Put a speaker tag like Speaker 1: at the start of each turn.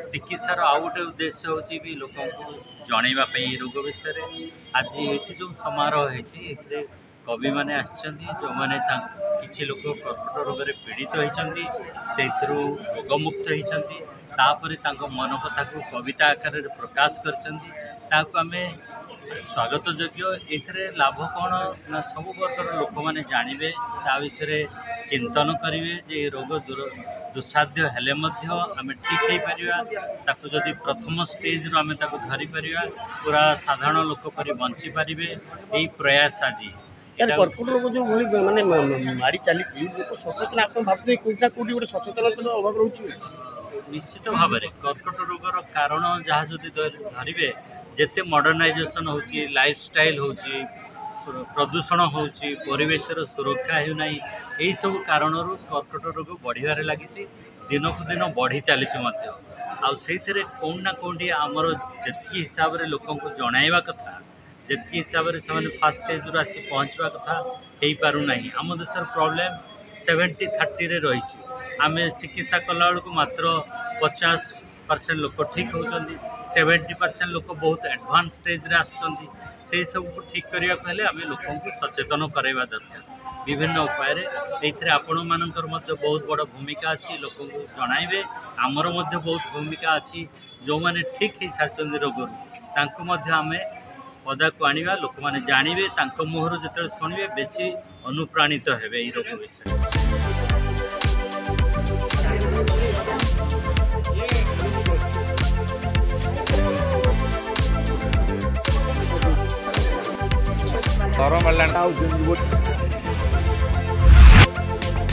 Speaker 1: चिकित्सार आउ गोटे उद्देश्य होची भी लोक जनइबा रोग विषय आज ये जो समारोह है कवि मैंने जो मैंने किसी लोग कर्कट रोग में पीड़ित होती से रोगमुक्त होती मन कथा को कविता आकार प्रकाश कर स्वागत योग्य ए लाभ कौन ना सब वर्गर लोक मैंने जानवे ता विषय चिंतन करेंगे जे रोग दुस्साध्य हेले आम ठीक हो पार जदि प्रथम स्टेज आम धरी पार पूरा साधारण लोक पर बंची पारे यही प्रयास आज
Speaker 2: सर कर्कट रोग जो भाई माने मारी चली लोक सचेतन आप भावते कोईटा कोटी गोटे सचेतन अभाव रोचे
Speaker 1: निश्चित भाव में कर्कट रोगर कारण जहाँ जदि धरवे जिते मॉडर्नाइजेशन होची लाइफस्टाइल होची प्रदूषण होची परिवेशर सुरक्षा होना यही सब कारण कर्कट रोग बढ़िबार लगी दिन को दिन बढ़ी चली से कौन ना कौटी आमर जी हिसाब से लोक जनइबा कथा जी हिसाब से फास्ट स्टेज रू आसी पहुँचवा कथा हो पारना आम देशर प्रॉब्लम 70-30 रही आम चिकित्सा कला बेलू मात्र 50% लोक ठीक होती 70% लोक बहुत एडवांस स्टेज रे आसुँच सब को ठीक करने आम लोक सचेतन करवा दरकार विभिन्न उपाय आपण मानकर बहुत बड़ भूमिका अच्छी लोक जनइबे आमर बहुत भूमिका अच्छी जो मैंने ठीक हो सारी रोगर आम पदा को आने लोक मैंने जानवे मुहर जो शुणे बेसी अनुप्राणित हेबे ये रोग विषय
Speaker 3: तरह